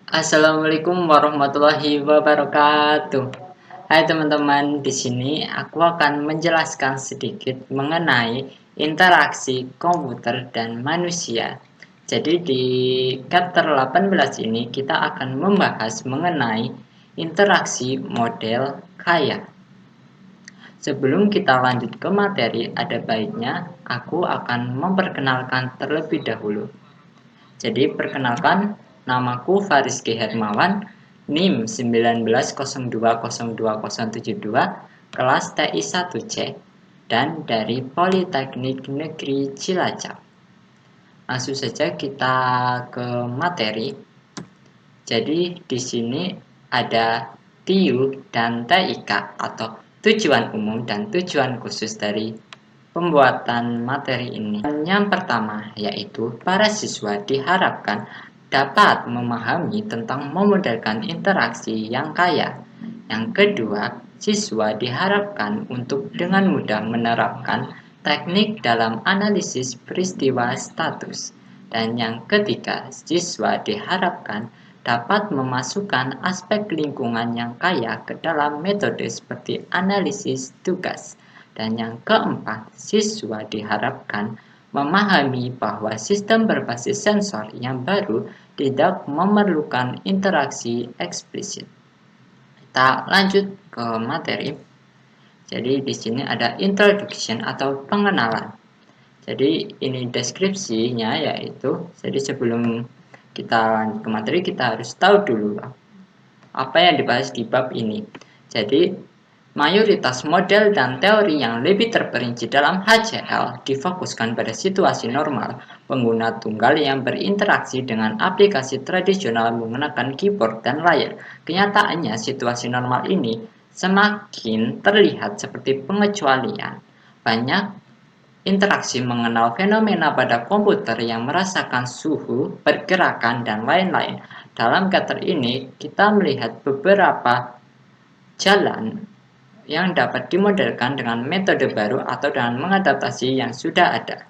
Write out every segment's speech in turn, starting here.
Assalamualaikum warahmatullahi wabarakatuh. Hai teman-teman, di sini aku akan menjelaskan sedikit mengenai interaksi komputer dan manusia. Jadi di chapter 18 ini kita akan membahas mengenai interaksi model kaya. Sebelum kita lanjut ke materi, ada baiknya aku akan memperkenalkan terlebih dahulu. Jadi perkenalkan, namaku Faris G. Hermawan, NIM 19020272, kelas TI 1C, dan dari Politeknik Negeri Cilacap. Langsung saja kita ke materi. Jadi di sini ada TU dan TIK atau tujuan umum dan tujuan khusus dari pembuatan materi ini. Yang pertama yaitu para siswa diharapkan dapat memahami tentang memodelkan interaksi yang kaya. Yang kedua, siswa diharapkan untuk dengan mudah menerapkan teknik dalam analisis peristiwa status. Dan yang ketiga, siswa diharapkan dapat memasukkan aspek lingkungan yang kaya ke dalam metode seperti analisis tugas. Dan yang keempat, siswa diharapkan memahami bahwa sistem berbasis sensor yang baru tidak memerlukan interaksi eksplisit. Kita lanjut ke materi. Jadi di sini ada introduction atau pengenalan. Jadi ini deskripsinya yaitu, jadi sebelum kita lanjut ke materi kita harus tahu dulu apa yang dibahas di bab ini. Jadi mayoritas model dan teori yang lebih terperinci dalam HCL difokuskan pada situasi normal pengguna tunggal yang berinteraksi dengan aplikasi tradisional menggunakan keyboard dan layar. Kenyataannya situasi normal ini semakin terlihat seperti pengecualian. Banyak interaksi mengenal fenomena pada komputer yang merasakan suhu, pergerakan, dan lain-lain. Dalam chapter ini, kita melihat beberapa jalan yang dapat dimodelkan dengan metode baru atau dengan mengadaptasi yang sudah ada.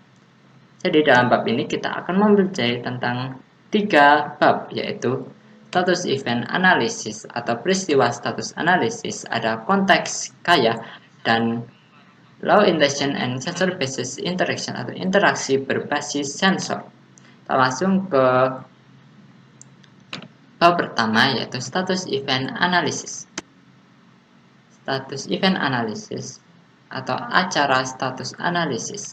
Jadi dalam bab ini kita akan mempelajari tentang 3 bab, yaitu status event analysis atau peristiwa status analisis, ada konteks kaya, dan Low Intention and Sensor Based Interaction atau interaksi berbasis sensor. Kita langsung ke bab pertama yaitu status event analysis. Status event analysis atau acara status analisis.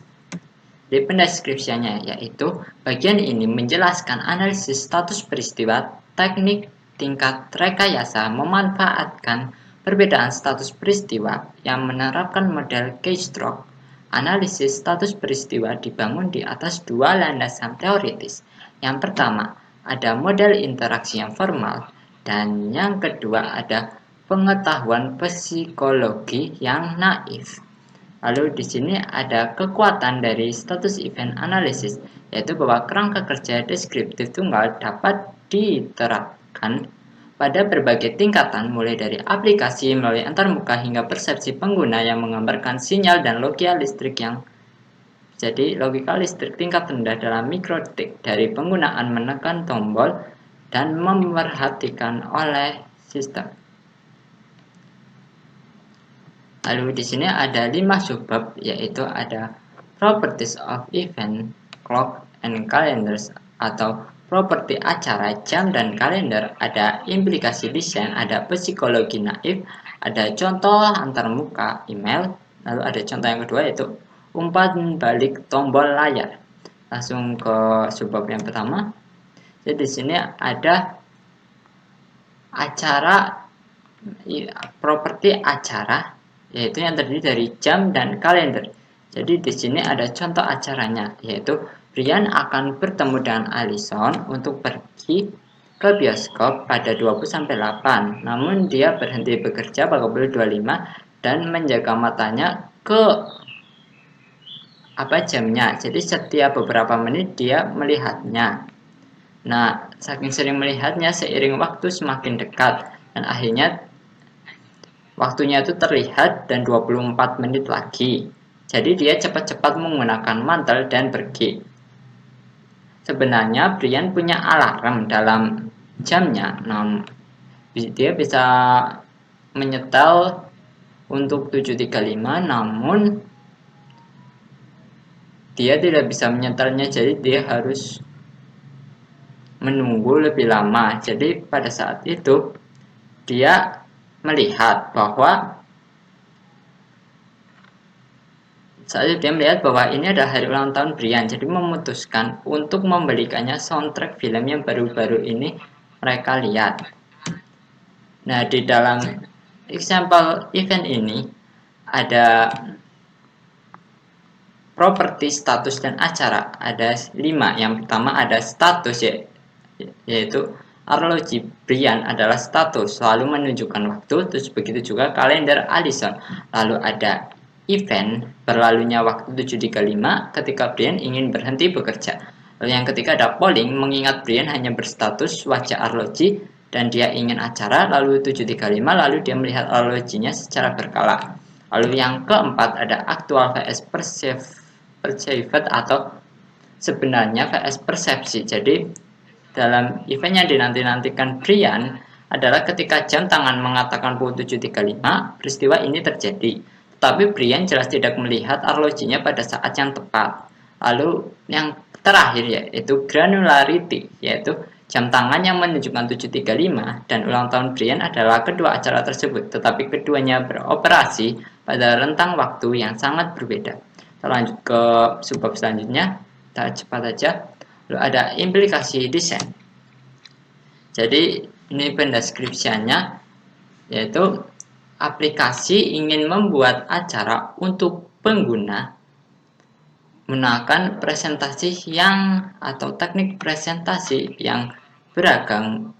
Di pendeskripsiannya yaitu bagian ini menjelaskan analisis status peristiwa, teknik tingkat rekayasa memanfaatkan perbedaan status peristiwa yang menerapkan model keystroke. Analisis status peristiwa dibangun di atas dua landasan teoritis. Yang pertama, ada model interaksi yang formal, dan yang kedua ada pengetahuan psikologi yang naif. Lalu di sini ada kekuatan dari status event analysis, yaitu bahwa kerangka kerja deskriptif tunggal dapat diterapkan pada berbagai tingkatan mulai dari aplikasi melalui antarmuka hingga persepsi pengguna yang menggambarkan sinyal dan logika listrik tingkat rendah dalam mikrodetik dari penggunaan menekan tombol dan memerhatikan oleh sistem. Lalu di sini ada 5 subbab, yaitu ada properties of event, clock, and calendars atau properti acara, jam, dan kalender, ada implikasi desain, ada psikologi naif, ada contoh antarmuka email, lalu ada contoh yang kedua yaitu umpan balik tombol layar. Langsung ke subbab yang pertama. Jadi di sini ada acara, properti acara, yaitu yang terdiri dari jam dan kalender. Jadi di sini ada contoh acaranya, yaitu Brian akan bertemu dengan Allison untuk pergi ke bioskop pada 20-8, namun dia berhenti bekerja pada pukul 25 dan menjaga matanya ke jamnya. Jadi setiap beberapa menit dia melihatnya. Nah, saking sering melihatnya, seiring waktu semakin dekat dan akhirnya waktunya itu terlihat dan 24 menit lagi. Jadi dia cepat-cepat menggunakan mantel dan pergi. Sebenarnya Brian punya alarm dalam jamnya. Dia bisa menyetel untuk 735, namun dia tidak bisa menyetelnya, jadi dia harus menunggu lebih lama. Jadi pada saat itu dia melihat bahwa ini adalah hari ulang tahun Brian, jadi memutuskan untuk membelikannya soundtrack film yang baru-baru ini mereka lihat. Nah, di dalam example event ini ada properti, status, dan acara. Ada 5. Yang pertama ada status, yaitu arloji Brian adalah status, selalu menunjukkan waktu. Terus begitu juga kalender Allison. Lalu ada event, berlalunya waktu 735 ketika Brian ingin berhenti bekerja. Lalu yang ketiga ada polling, mengingat Brian hanya berstatus wajah arloji dan dia ingin acara. Lalu 735, lalu dia melihat arlojinya secara berkala. Lalu yang keempat ada actual vs perceived atau sebenarnya vs persepsi. Jadi dalam event yang dinanti-nantikan Brian adalah ketika jam tangan mengatakan pukul 7.35, peristiwa ini terjadi. Tetapi Brian jelas tidak melihat arlojinya pada saat yang tepat. Lalu yang terakhir yaitu granularity, yaitu jam tangan yang menunjukkan 7.35 dan ulang tahun Brian adalah kedua acara tersebut, tetapi keduanya beroperasi pada rentang waktu yang sangat berbeda. Kita lanjut ke subbab selanjutnya, kita cepat saja. Lalu ada implikasi desain. Jadi ini pendeskripsiannya, yaitu aplikasi ingin membuat acara untuk pengguna menggunakan presentasi yang atau teknik presentasi yang beragam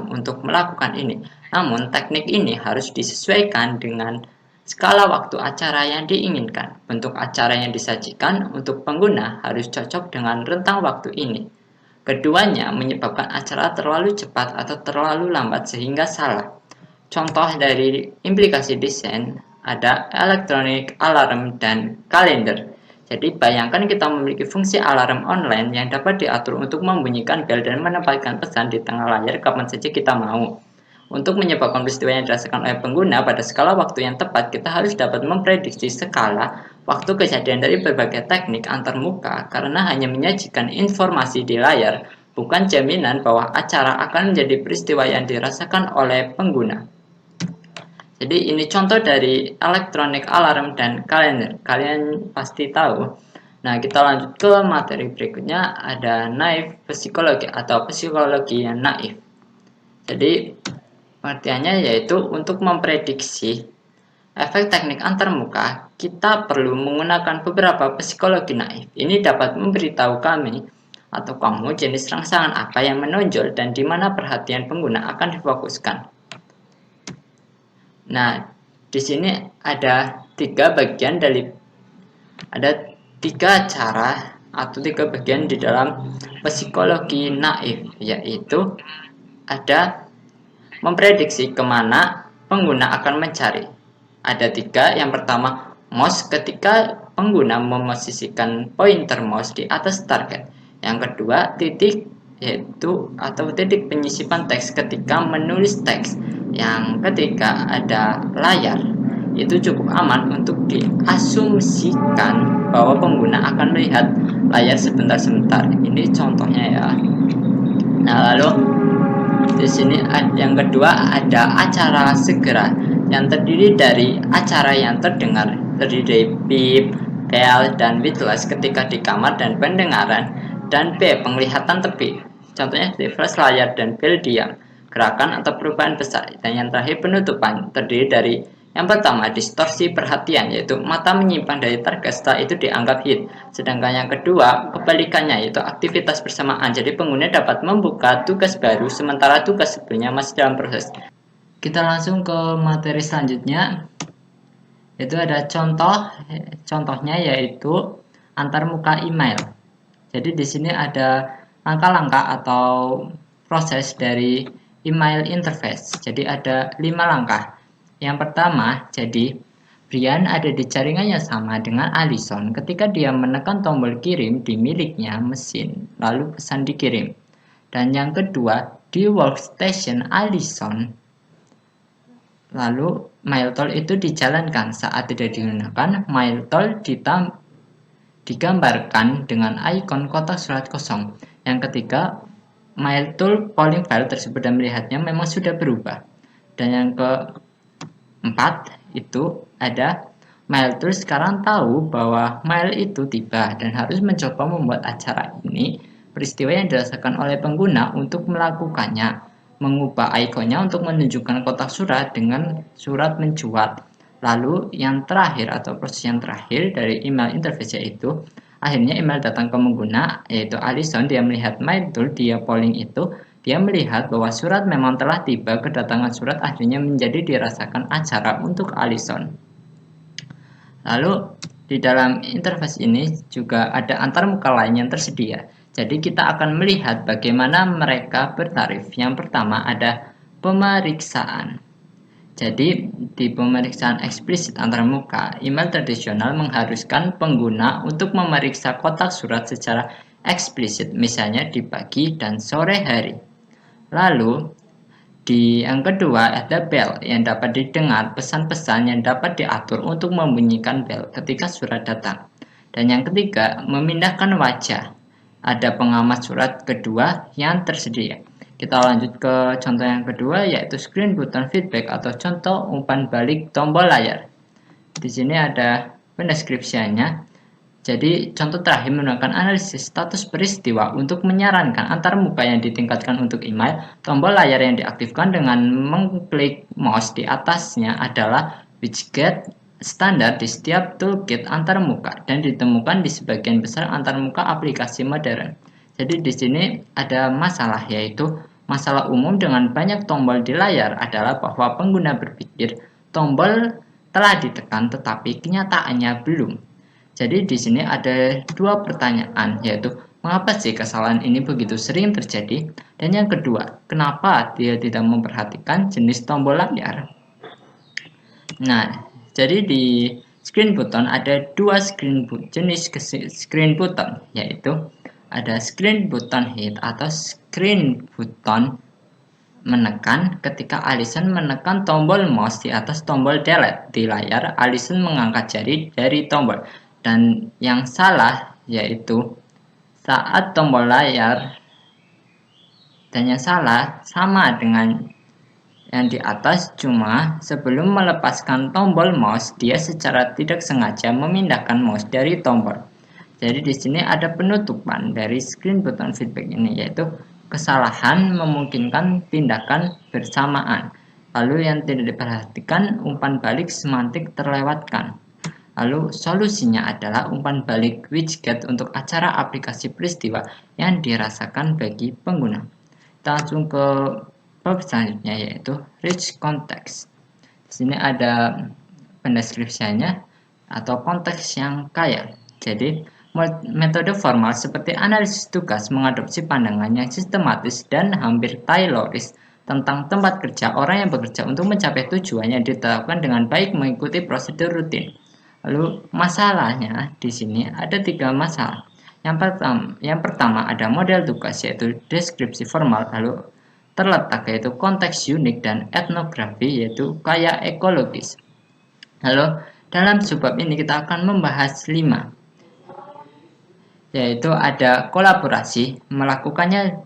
untuk melakukan ini. Namun teknik ini harus disesuaikan dengan skala waktu acara yang diinginkan. Bentuk acara yang disajikan untuk pengguna harus cocok dengan rentang waktu ini. Keduanya menyebabkan acara terlalu cepat atau terlalu lambat sehingga salah. Contoh dari implikasi desain ada electronic alarm dan kalender. Jadi bayangkan kita memiliki fungsi alarm online yang dapat diatur untuk membunyikan bel dan menempatkan pesan di tengah layar kapan saja kita mau. Untuk menyebabkan peristiwa yang dirasakan oleh pengguna pada skala waktu yang tepat, kita harus dapat memprediksi skala waktu kejadian dari berbagai teknik antarmuka karena hanya menyajikan informasi di layar, bukan jaminan bahwa acara akan menjadi peristiwa yang dirasakan oleh pengguna. Jadi ini contoh dari electronic alarm dan kalender. Kalian pasti tahu. Nah, kita lanjut ke materi berikutnya, ada naif psikologi atau psikologi yang naif. Jadi pengertiannya yaitu untuk memprediksi efek teknik antarmuka, kita perlu menggunakan beberapa psikologi naif. Ini dapat memberitahu kami atau kamu jenis rangsangan apa yang menonjol dan di mana perhatian pengguna akan difokuskan. Nah, di sini ada 3 bagian ada 3 cara atau 3 bagian di dalam psikologi naif, yaitu ada memprediksi kemana pengguna akan mencari. Ada 3. Yang pertama, mouse ketika pengguna memosisikan pointer mouse di atas target. Yang kedua, titik atau titik penyisipan teks ketika menulis teks. Yang ketiga ada layar. Itu cukup aman untuk diasumsikan bahwa pengguna akan melihat layar sebentar-sebentar. Ini contohnya ya. Nah, lalu di sini yang kedua ada acara segera yang terdiri dari acara yang terdengar, terdiri dari beep, bell, dan whistle ketika di kamar dan pendengaran, dan B, penglihatan tepi. Contohnya di flash layar dan bel diam, gerakan atau perubahan besar. Dan yang terakhir penutupan, terdiri dari yang pertama distorsi perhatian, yaitu mata menyimpan dari target, setelah itu dianggap hit. Sedangkan yang kedua kebalikannya, yaitu aktivitas bersamaan. Jadi pengguna dapat membuka tugas baru sementara tugas sebelumnya masih dalam proses. Kita langsung ke materi selanjutnya, yaitu ada contohnya yaitu antarmuka email. Jadi di sini ada langkah-langkah atau proses dari email interface. Jadi ada 5 langkah. Yang pertama, jadi Brian ada di jaringan yang sama dengan Allison ketika dia menekan tombol kirim di miliknya mesin, lalu pesan dikirim. Dan yang kedua, di workstation Alison, lalu MailTool itu dijalankan. Saat tidak digunakan, MailTool digambarkan dengan ikon kotak surat kosong. Yang ketiga, MailTool polling file tersebut dan melihatnya memang sudah berubah. Dan yang keempat itu ada MailTool sekarang tahu bahwa mail itu tiba dan harus mencoba membuat acara ini peristiwa yang dirasakan oleh pengguna untuk melakukannya, mengubah ikonnya untuk menunjukkan kotak surat dengan surat mencuat. Lalu yang terakhir atau proses yang terakhir dari email interface itu, akhirnya email datang ke pengguna, yaitu Alison. Dia melihat MailTool, dia polling itu, dia melihat bahwa surat memang telah tiba. Kedatangan surat akhirnya menjadi dirasakan acara untuk Alison. Lalu di dalam interface ini juga ada antarmuka lain yang tersedia. Jadi kita akan melihat bagaimana mereka bertarif. Yang pertama ada pemeriksaan. Jadi di pemeriksaan eksplisit antarmuka, email tradisional mengharuskan pengguna untuk memeriksa kotak surat secara eksplisit, misalnya di pagi dan sore hari. Lalu di yang kedua ada bell yang dapat didengar, pesan-pesan yang dapat diatur untuk membunyikan bell ketika surat datang. Dan yang ketiga, memindahkan wajah. Ada pengamat surat kedua yang tersedia. Kita lanjut ke contoh yang kedua, yaitu screen button feedback atau contoh umpan balik tombol layar. Di sini ada pendeskripsiannya. Jadi, contoh terakhir menggunakan analisis status peristiwa untuk menyarankan antarmuka yang ditingkatkan untuk email. Tombol layar yang diaktifkan dengan mengklik mouse di atasnya adalah widget standar di setiap toolkit antarmuka dan ditemukan di sebagian besar antarmuka aplikasi modern. Jadi, di sini ada masalah, yaitu masalah umum dengan banyak tombol di layar adalah bahwa pengguna berpikir tombol telah ditekan tetapi kenyataannya belum. Jadi di sini ada dua pertanyaan, yaitu mengapa sih kesalahan ini begitu sering terjadi? Dan yang kedua, kenapa dia tidak memperhatikan jenis tombol layar? Nah, jadi di screen button ada dua jenis screen button, yaitu ada screen button hit atau screen button menekan. Ketika Alison menekan tombol mouse di atas tombol delete di layar, Alison mengangkat jari dari tombol. Dan yang salah yaitu saat tombol layar, dan yang salah sama dengan yang di atas, cuma sebelum melepaskan tombol mouse dia secara tidak sengaja memindahkan mouse dari tombol. Jadi di sini ada penutupan dari screen button feedback ini, yaitu kesalahan memungkinkan tindakan bersamaan. Lalu yang tidak diperhatikan, umpan balik semantik terlewatkan. Lalu solusinya adalah umpan balik widget untuk acara aplikasi peristiwa yang dirasakan bagi pengguna. Kita langsung ke bab selanjutnya, yaitu rich context. Di sini ada pendeskripsiannya atau konteks yang kaya. Jadi metode formal seperti analisis tugas mengadopsi pandangan yang sistematis dan hampir tayloris tentang tempat kerja orang yang bekerja untuk mencapai tujuan yang ditetapkan dengan baik mengikuti prosedur rutin. Lalu masalahnya di sini ada tiga masalah. Yang pertama ada model tugas, yaitu deskripsi formal, lalu terletak yaitu konteks unik, dan etnografi yaitu kaya ekologis. Lalu dalam subbab ini kita akan membahas 5, yaitu ada kolaborasi, melakukannya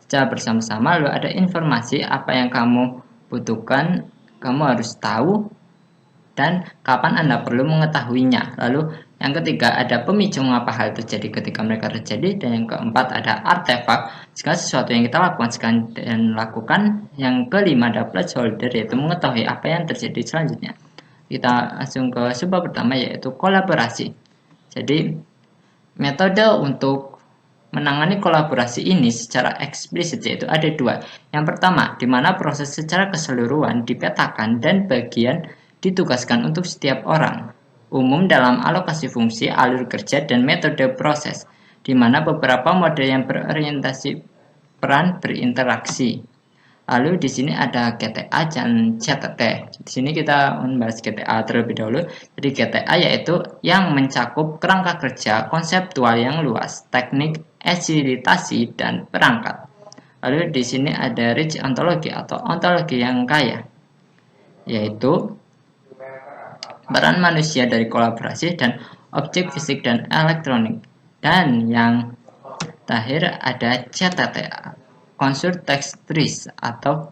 secara bersama-sama. Lalu ada informasi, apa yang kamu butuhkan, kamu harus tahu dan kapan Anda perlu mengetahuinya. Lalu yang ketiga ada pemicu mengapa hal terjadi ketika mereka terjadi. Dan yang keempat ada artefak, segala sesuatu yang kita lakukan sekarang dan lakukan. Yang kelima ada placeholder, yaitu mengetahui apa yang terjadi selanjutnya. Kita langsung ke subbab pertama, yaitu kolaborasi. Jadi metode untuk menangani kolaborasi ini secara eksplisit yaitu ada 2. Yang pertama, di mana proses secara keseluruhan dipetakan dan bagian ditugaskan untuk setiap orang, umum dalam alokasi fungsi, alur kerja, dan metode proses, di mana beberapa model yang berorientasi peran berinteraksi. Lalu di sini ada GTA dan CTT. Di sini kita membahas GTA terlebih dahulu. Jadi GTA yaitu yang mencakup kerangka kerja konseptual yang luas, teknik, agilitasi, dan perangkat. Lalu di sini ada rich ontologi atau ontologi yang kaya, yaitu peran manusia dari kolaborasi dan objek fisik dan elektronik. Dan yang terakhir ada CTT, Consult Text Trees atau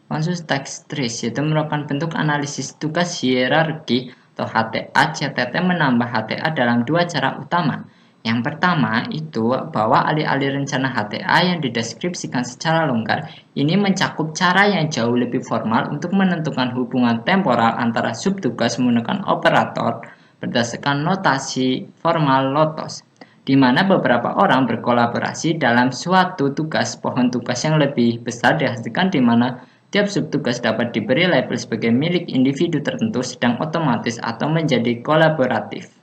Consult Text Trees, yaitu merupakan bentuk analisis tugas hierarki atau HTA. CTT menambah HTA dalam dua cara utama. Yang pertama itu bahwa alih-alih rencana HTA yang dideskripsikan secara longgar, ini mencakup cara yang jauh lebih formal untuk menentukan hubungan temporal antara subtugas menggunakan operator berdasarkan notasi formal lotos, di mana beberapa orang berkolaborasi dalam suatu tugas. Pohon tugas yang lebih besar dihasilkan di mana tiap subtugas dapat diberi label sebagai milik individu tertentu, sedang otomatis atau menjadi kolaboratif.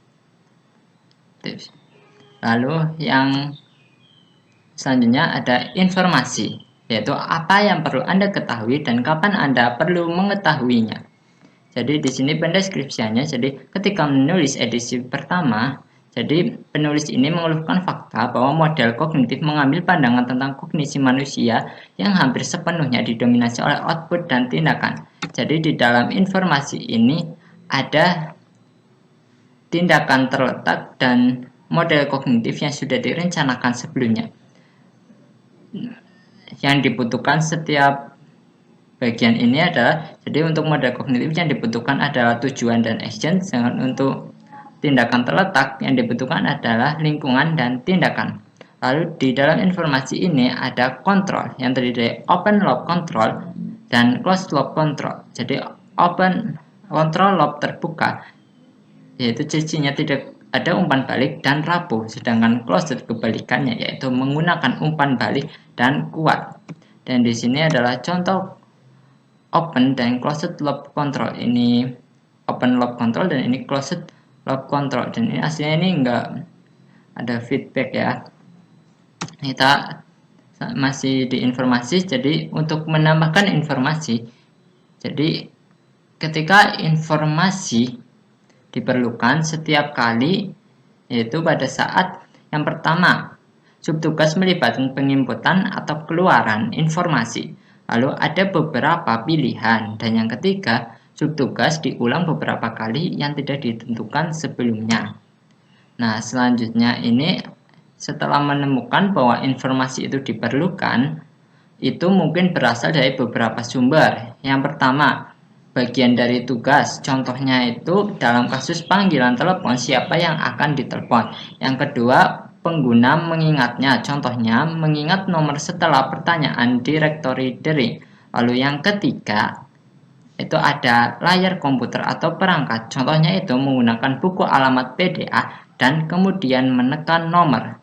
Lalu yang selanjutnya ada informasi, yaitu apa yang perlu Anda ketahui dan kapan Anda perlu mengetahuinya. Jadi di sini pendeskripsiannya, jadi ketika menulis edisi pertama, jadi penulis ini mengeluhkan fakta bahwa model kognitif mengambil pandangan tentang kognisi manusia yang hampir sepenuhnya didominasi oleh output dan tindakan. Jadi di dalam informasi ini ada tindakan terletak dan model kognitif yang sudah direncanakan sebelumnya. Yang dibutuhkan setiap bagian ini adalah, jadi untuk model kognitif yang dibutuhkan adalah tujuan dan action, sedangkan untuk tindakan terletak yang dibutuhkan adalah lingkungan dan tindakan. Lalu di dalam informasi ini ada kontrol yang terdiri dari open loop control dan closed loop control. Jadi open control loop terbuka, yaitu cirinya tidak ada umpan balik dan rapuh, sedangkan closed kebalikannya, yaitu menggunakan umpan balik dan kuat. Dan di sini adalah contoh open dan closed loop control. Ini open loop control dan ini closed loop control, dan ini aslinya ini enggak ada feedback ya. Kita masih di informasi, jadi untuk menambahkan informasi, jadi ketika informasi diperlukan setiap kali, yaitu pada saat yang pertama subtugas melibatkan penginputan atau keluaran informasi, lalu ada beberapa pilihan, dan yang ketiga subtugas diulang beberapa kali yang tidak ditentukan sebelumnya. Nah selanjutnya ini setelah menemukan bahwa informasi itu diperlukan, itu mungkin berasal dari beberapa sumber. Yang pertama, bagian dari tugas, contohnya itu dalam kasus panggilan telepon siapa yang akan ditelepon. Yang kedua, pengguna mengingatnya, contohnya mengingat nomor setelah pertanyaan directory dari. Lalu yang ketiga, itu ada layar komputer atau perangkat, contohnya itu menggunakan buku alamat PDA dan kemudian menekan nomor.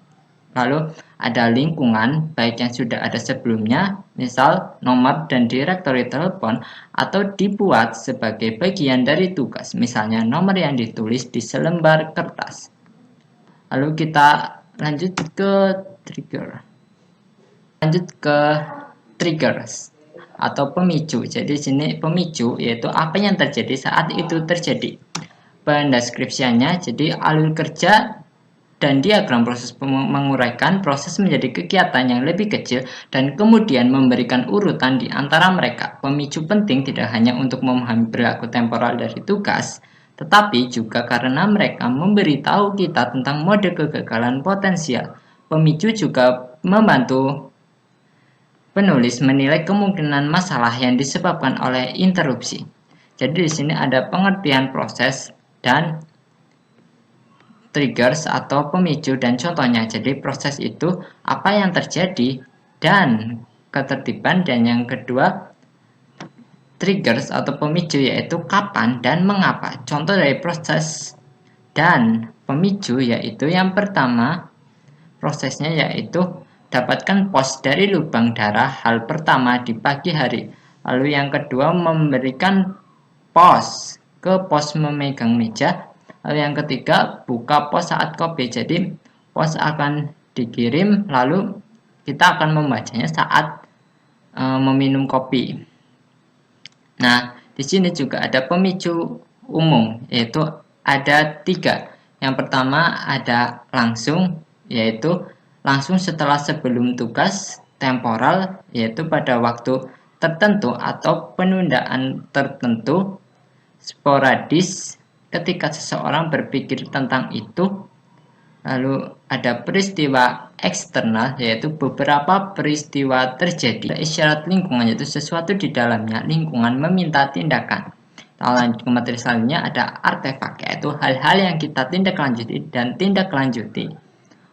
Lalu ada lingkungan, baik yang sudah ada sebelumnya, misal nomor dan direktori telepon, atau dibuat sebagai bagian dari tugas, misalnya nomor yang ditulis di selembar kertas. Lalu kita lanjut ke trigger. Lanjut ke triggers atau pemicu. Jadi sini pemicu yaitu apa yang terjadi saat itu terjadi. Pendeskripsiannya, jadi alur kerja dan diagram proses menguraikan proses menjadi kegiatan yang lebih kecil dan kemudian memberikan urutan di antara mereka. Pemicu penting tidak hanya untuk memahami perilaku temporal dari tugas, tetapi juga karena mereka memberitahu kita tentang mode kegagalan potensial. Pemicu juga membantu penulis menilai kemungkinan masalah yang disebabkan oleh interupsi. Jadi di sini ada pengertian proses dan triggers atau pemicu dan contohnya. Jadi proses itu apa yang terjadi dan ketertiban, dan yang kedua triggers atau pemicu yaitu kapan dan mengapa. Contoh dari proses dan pemicu yaitu yang pertama prosesnya yaitu dapatkan pos dari lubang darah hal pertama di pagi hari. Lalu yang kedua memberikan pos ke pos memegang meja. Lalu yang ketiga buka pos saat kopi. Jadi pos akan dikirim lalu kita akan membacanya saat meminum kopi. Nah di sini juga ada pemicu umum, yaitu ada 3. Yang pertama ada langsung, yaitu langsung setelah sebelum tugas temporal, yaitu pada waktu tertentu atau penundaan tertentu, sporadis ketika seseorang berpikir tentang itu. Lalu ada peristiwa eksternal, yaitu beberapa peristiwa terjadi. Isyarat lingkungan, yaitu sesuatu di dalamnya lingkungan meminta tindakan. Lanjut ke materi selanjutnya ada artefak, yaitu hal-hal yang kita tindak lanjuti dan tindak lanjuti.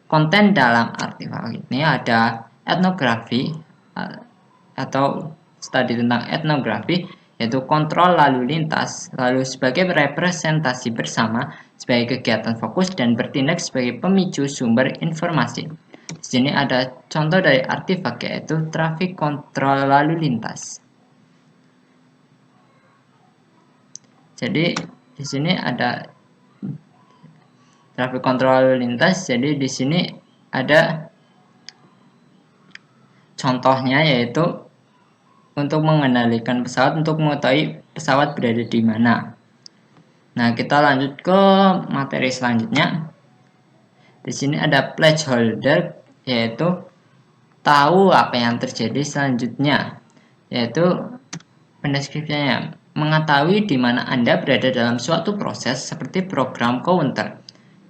Konten dalam artefak ini ada etnografi atau studi tentang etnografi, yaitu kontrol lalu lintas, lalu sebagai representasi bersama, sebagai kegiatan fokus, dan bertindak sebagai pemicu sumber informasi. Di sini ada contoh dari artefak, yaitu traffic control lalu lintas. Jadi di sini ada traffic control lalu lintas. Jadi di sini ada contohnya, yaitu untuk mengendalikan pesawat untuk mengetahui pesawat berada di mana. Nah, kita lanjut ke materi selanjutnya. Di sini ada placeholder, yaitu tahu apa yang terjadi selanjutnya, yaitu pendeskripsinya mengetahui di mana Anda berada dalam suatu proses seperti program counter.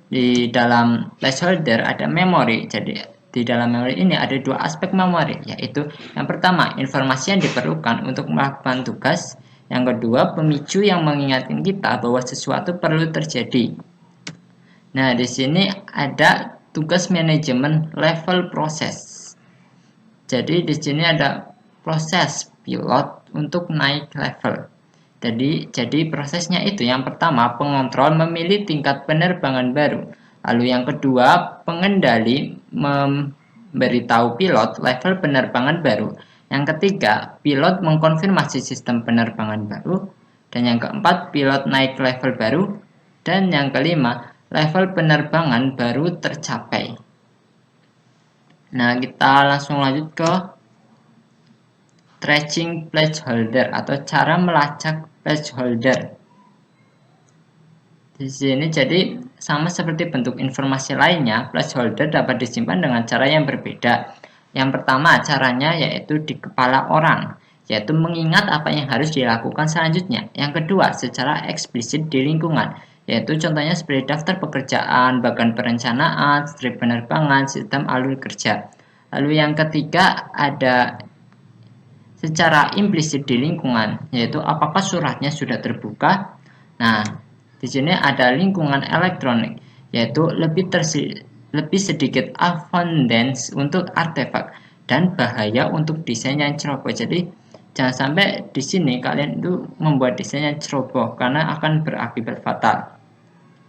Di dalam placeholder ada memori. Jadi di dalam memori ini ada dua aspek memori, yaitu yang pertama informasi yang diperlukan untuk melakukan tugas, yang kedua pemicu yang mengingatkan kita bahwa sesuatu perlu terjadi. Nah, di sini ada tugas manajemen level proses. Jadi di sini ada proses pilot untuk naik level. Jadi prosesnya itu yang pertama pengontrol memilih tingkat penerbangan baru. Lalu yang kedua pengendali memberitahu pilot level penerbangan baru. Yang ketiga pilot mengkonfirmasi sistem penerbangan baru. Dan yang keempat pilot naik level baru. Dan yang kelima level penerbangan baru tercapai. Nah, kita langsung lanjut ke tracing placeholder atau cara melacak placeholder. Di sini jadi sama seperti bentuk informasi lainnya, placeholder dapat disimpan dengan cara yang berbeda. Yang pertama caranya yaitu di kepala orang, yaitu mengingat apa yang harus dilakukan selanjutnya. Yang kedua secara eksplisit di lingkungan, yaitu contohnya seperti daftar pekerjaan, bagan perencanaan, strip penerbangan, sistem alur kerja. Lalu yang ketiga ada secara implisit di lingkungan, yaitu apakah suratnya sudah terbuka. Nah, di sini ada lingkungan elektronik, yaitu lebih sedikit abundance untuk artefak dan bahaya untuk desain yang ceroboh. Jadi jangan sampai di sini kalian itu membuat desain yang ceroboh karena akan berakibat fatal.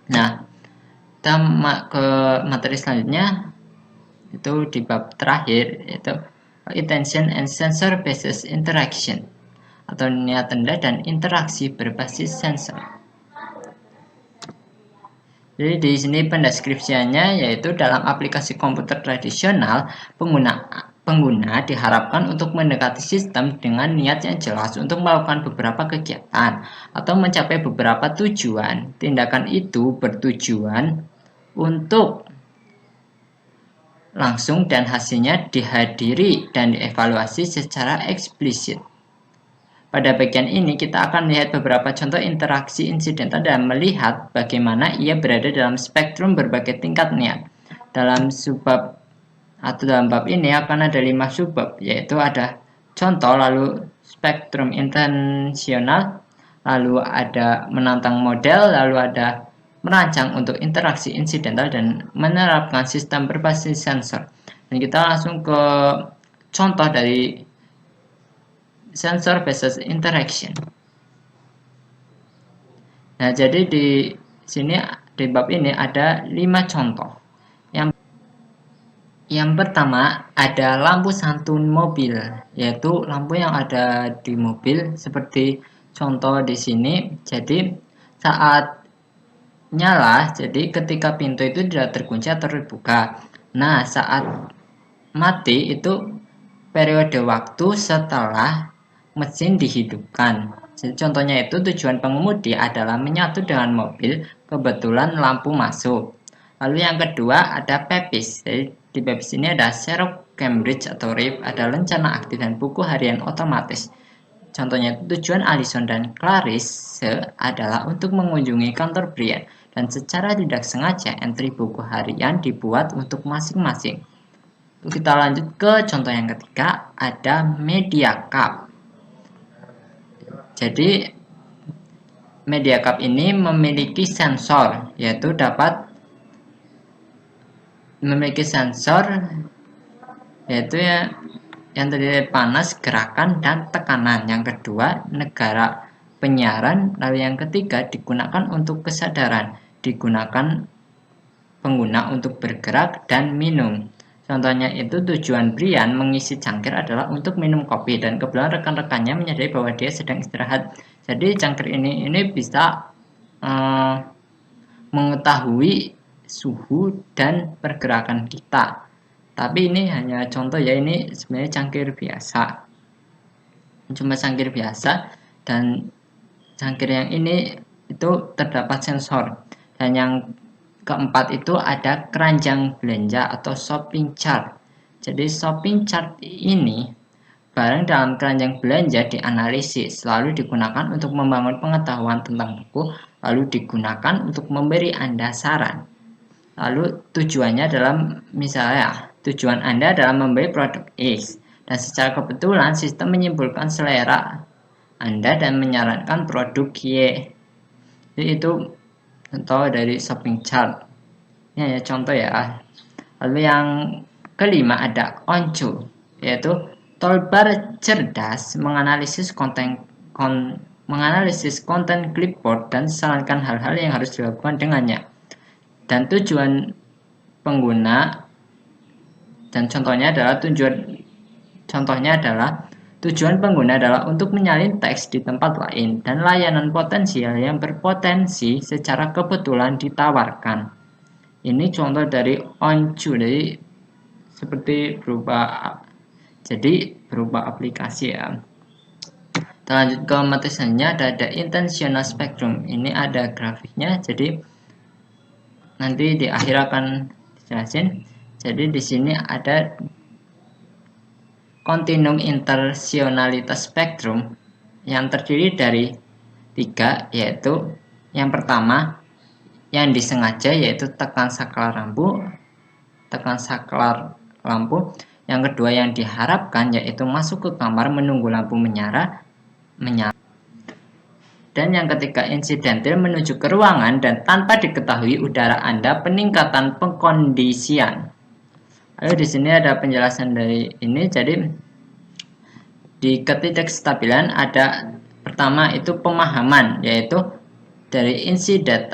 Nah, kita ke materi selanjutnya, itu di bab terakhir, yaitu Attention and Sensor Based Interaction atau niat tanda dan interaksi berbasis sensor. Jadi di sini pendeskripsiannya yaitu dalam aplikasi komputer tradisional pengguna diharapkan untuk mendekati sistem dengan niat yang jelas untuk melakukan beberapa kegiatan atau mencapai beberapa tujuan. Tindakan itu bertujuan untuk langsung dan hasilnya dihadiri dan dievaluasi secara eksplisit. Pada bagian ini kita akan melihat beberapa contoh interaksi insidental dan melihat bagaimana ia berada dalam spektrum berbagai tingkat niat. Dalam subbab atau dalam bab ini akan ada 5 subbab, yaitu ada contoh, lalu spektrum intensional, lalu ada menantang model, lalu ada merancang untuk interaksi insidental dan menerapkan sistem berbasis sensor. Dan kita langsung ke contoh dari sensor based interaction. Nah, jadi di sini di bab ini ada 5 contoh. Yang pertama ada lampu santun mobil, yaitu lampu yang ada di mobil seperti contoh di sini. Jadi saat nyala, jadi ketika pintu itu tidak terkunci atau terbuka. Nah, saat mati itu periode waktu setelah mesin dihidupkan. Jadi contohnya itu tujuan pengemudi adalah menyatu dengan mobil, kebetulan lampu masuk. Lalu yang kedua ada pepis. Jadi Di bab sini ada Sherlock, Cambridge atau RIP, ada rencana aktif dan buku harian otomatis. Contohnya, tujuan Alison dan Clarice adalah untuk mengunjungi kantor Brian, dan secara tidak sengaja entry buku harian dibuat untuk masing-masing. Kita lanjut ke contoh yang ketiga, ada Media Cup. Jadi Media Cup ini memiliki sensor, yaitu dapat memiliki sensor yaitu yang terdiri dari panas, gerakan, dan tekanan. Yang kedua, negara penyiaran. Lalu yang ketiga, digunakan untuk kesadaran, digunakan pengguna untuk bergerak dan minum. Contohnya itu tujuan Brian mengisi cangkir adalah untuk minum kopi, dan kebetulan rekan-rekannya menyadari bahwa dia sedang istirahat. Jadi cangkir ini bisa mengetahui suhu dan pergerakan kita. Tapi ini hanya contoh ya, ini sebenarnya cangkir biasa. Cuma cangkir biasa, dan cangkir yang ini itu terdapat sensor. Dan yang keempat itu ada keranjang belanja atau shopping chart. Jadi shopping chart ini barang dalam keranjang belanja dianalisis, lalu digunakan untuk membangun pengetahuan tentang buku, lalu digunakan untuk memberi Anda saran. Lalu tujuannya adalah, misalnya tujuan Anda adalah membeli produk X, dan secara kebetulan sistem menyimpulkan selera Anda dan menyarankan produk Y. Jadi itu contoh dari shopping chart. Ini ya contoh ya. Lalu yang kelima ada Oncu, yaitu toolbar cerdas menganalisis konten clipboard dan sarankan hal-hal yang harus dilakukan dengannya. Dan tujuan pengguna dan contohnya adalah tujuan pengguna adalah untuk menyalin teks di tempat lain dan layanan potensial yang berpotensi secara kebetulan ditawarkan. Ini contoh dari Oncu, jadi seperti berupa aplikasi ya. Kita lanjut ke materi selanjutnya, ada intentional spectrum. Ini ada grafiknya, jadi nanti di akhir akan dijelasin. Jadi di sini ada kontinum intensionalitas spektrum yang terdiri dari 3, yaitu yang pertama yang disengaja, yaitu tekan saklar lampu. Yang kedua yang diharapkan, yaitu masuk ke kamar menunggu lampu menyala. Dan yang ketiga insidental, menuju ke ruangan dan tanpa diketahui udara Anda, peningkatan pengkondisian. Lalu di sini ada penjelasan dari ini. Jadi di ketidakstabilan ada pertama itu pemahaman, yaitu dari insiden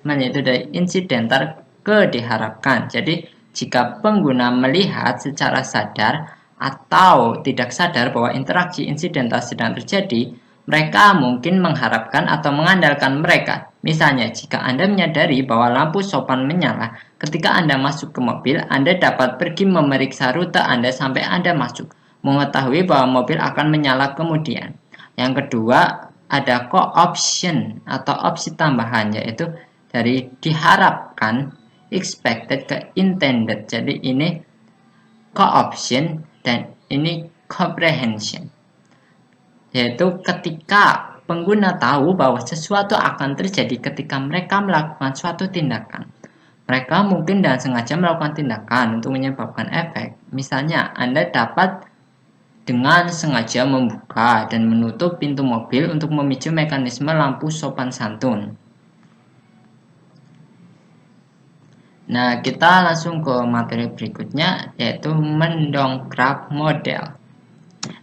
yaitu dari insidental ke diharapkan. Jadi jika pengguna melihat secara sadar atau tidak sadar bahwa interaksi insidental sedang terjadi, mereka mungkin mengharapkan atau mengandalkan mereka. Misalnya, jika Anda menyadari bahwa lampu sopan menyala ketika Anda masuk ke mobil, Anda dapat pergi memeriksa rute Anda sampai Anda masuk, mengetahui bahwa mobil akan menyala kemudian. Yang kedua, ada co-option atau opsi tambahan, yaitu dari diharapkan expected ke intended. Jadi ini co-option dan ini comprehension, yaitu ketika pengguna tahu bahwa sesuatu akan terjadi ketika mereka melakukan suatu tindakan. Mereka mungkin dengan sengaja melakukan tindakan untuk menyebabkan efek. Misalnya, Anda dapat dengan sengaja membuka dan menutup pintu mobil untuk memicu mekanisme lampu sopan santun. Nah, kita langsung ke materi berikutnya, yaitu mendongkrak model.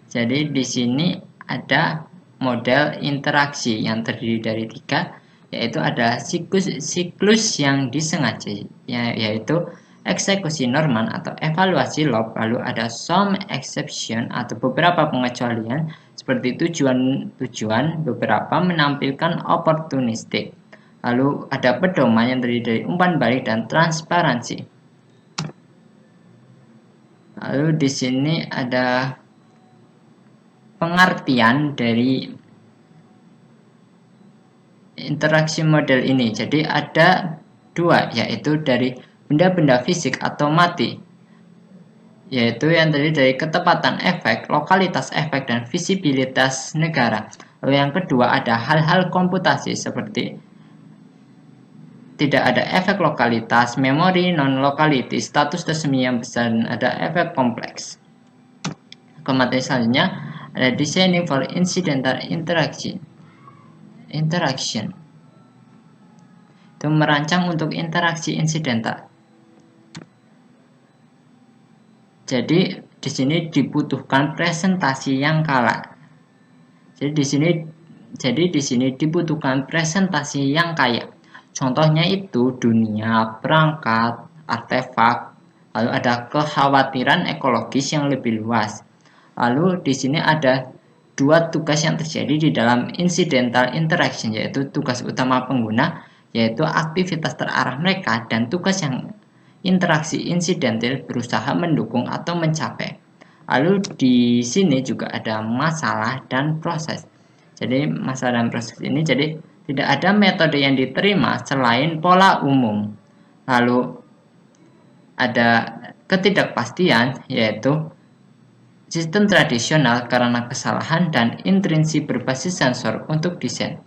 Jadi di sini ada model interaksi yang terdiri dari 3, yaitu ada siklus yang disengaja, yaitu eksekusi Norman atau evaluasi Loeb, lalu ada some exception atau beberapa pengecualian seperti tujuan, beberapa menampilkan opportunistic. Lalu ada pedoman yang terdiri dari umpan balik dan transparansi. Lalu di sini ada pengertian dari interaksi model ini. Jadi ada kedua yaitu dari benda-benda fisik atau mati, yaitu yang terdiri dari ketepatan efek, lokalitas efek, dan visibilitas negara. Lalu yang kedua ada hal-hal komputasi seperti tidak ada efek lokalitas, memori non-lokality, status tersembunyi yang besar, dan ada efek kompleks. Materi selanjutnya ada designing for incidental interaction. Itu merancang untuk interaksi insidental. Jadi di sini dibutuhkan presentasi yang kaya. Jadi di sini dibutuhkan presentasi yang kaya. Contohnya itu dunia, perangkat, artefak, lalu ada kekhawatiran ekologis yang lebih luas. Lalu di sini ada dua tugas yang terjadi di dalam incidental interaction, yaitu tugas utama pengguna, yaitu aktivitas terarah mereka, dan tugas yang interaksi insidental berusaha mendukung atau mencapai. Lalu di sini juga ada masalah dan proses. Jadi masalah dan proses ini jadi tidak ada metode yang diterima selain pola umum. Lalu ada ketidakpastian, yaitu sistem tradisional karena kesalahan dan intrinsi berbasis sensor untuk desain.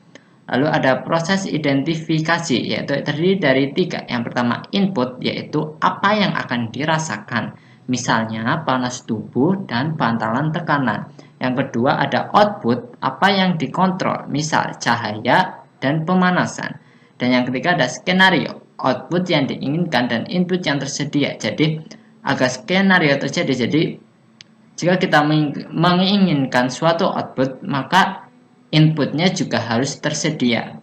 Lalu ada proses identifikasi, yaitu terdiri dari 3. Yang pertama input, yaitu apa yang akan dirasakan, misalnya panas tubuh dan bantalan tekanan. Yang kedua ada output, apa yang dikontrol, misal cahaya dan pemanasan. Dan yang ketiga ada skenario, output yang diinginkan dan input yang tersedia. Jadi agar skenario terjadi, jadi jika kita menginginkan suatu output, maka inputnya juga harus tersedia.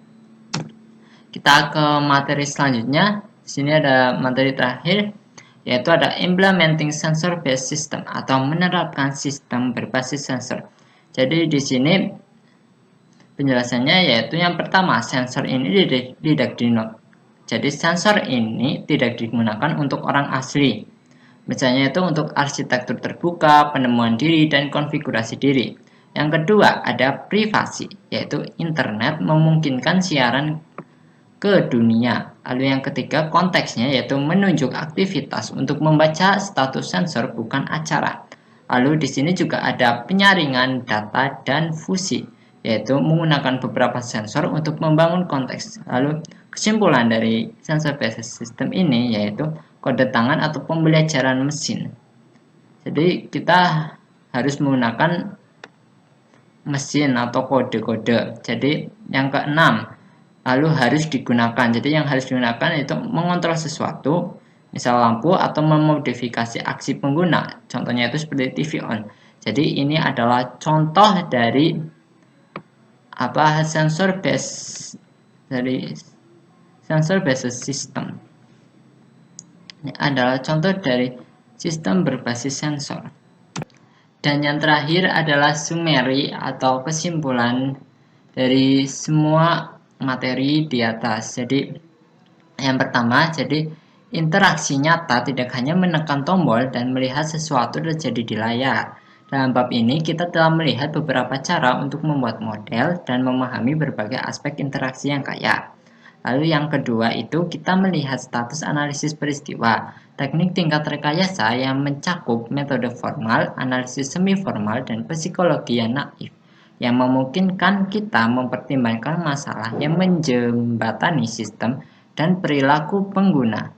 Kita ke materi selanjutnya. Di sini ada materi terakhir, yaitu ada implementing sensor based system atau menerapkan sistem berbasis sensor. Jadi di sini penjelasannya yaitu yang pertama, sensor ini tidak Jadi sensor ini tidak digunakan untuk orang asli. Misalnya itu untuk arsitektur terbuka, penemuan diri, dan konfigurasi diri. Yang kedua ada privasi, yaitu internet memungkinkan siaran ke dunia. Lalu yang ketiga konteksnya yaitu menunjuk aktivitas untuk membaca status sensor bukan acara. Lalu di sini juga ada penyaringan data dan fusi, yaitu menggunakan beberapa sensor untuk membangun konteks. Lalu kesimpulan dari sensor based system ini yaitu kode tangan atau pembelajaran mesin. Jadi kita harus menggunakan mesin atau kode-kode. Jadi yang keenam, lalu harus digunakan. Jadi yang harus digunakan itu mengontrol sesuatu, misal lampu, atau memodifikasi aksi pengguna. Contohnya itu seperti TV on. Jadi ini adalah contoh dari sensor based system. Ini adalah contoh dari sistem berbasis sensor. Dan yang terakhir adalah summary atau kesimpulan dari semua materi di atas. Jadi yang pertama, jadi interaksi nyata tidak hanya menekan tombol dan melihat sesuatu terjadi di layar. Dalam bab ini kita telah melihat beberapa cara untuk membuat model dan memahami berbagai aspek interaksi yang kaya. Lalu yang kedua itu kita melihat status analisis peristiwa, teknik tingkat rekayasa yang mencakup metode formal, analisis semi formal, dan psikologi yang naif, yang memungkinkan kita mempertimbangkan masalah yang menjembatani sistem dan perilaku pengguna.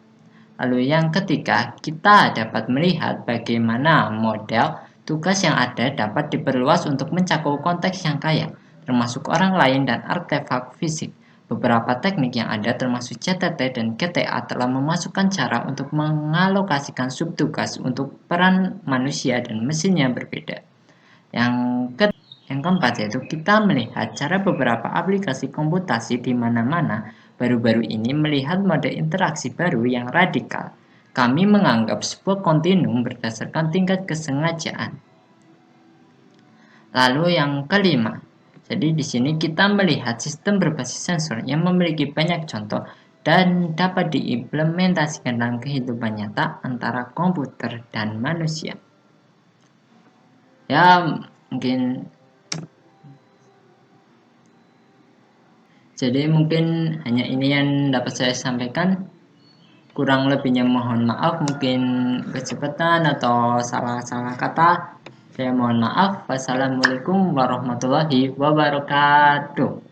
Lalu yang ketiga, kita dapat melihat bagaimana model tugas yang ada dapat diperluas untuk mencakup konteks yang kaya, termasuk orang lain dan artefak fisik. Beberapa teknik yang ada termasuk CTT dan KTA telah memasukkan cara untuk mengalokasikan subtugas untuk peran manusia dan mesin yang berbeda. Yang keempat yaitu kita melihat cara beberapa aplikasi komputasi di mana-mana baru-baru ini melihat mode interaksi baru yang radikal. Kami menganggap sebuah kontinum berdasarkan tingkat kesengajaan. Lalu yang kelima, jadi di sini kita melihat sistem berbasis sensor yang memiliki banyak contoh dan dapat diimplementasikan dalam kehidupan nyata antara komputer dan manusia. Ya, mungkin jadi mungkin hanya ini yang dapat saya sampaikan. Kurang lebihnya mohon maaf, mungkin kecepatan atau salah-salah kata. Saya mohon maaf. Wassalamualaikum warahmatullahi wabarakatuh.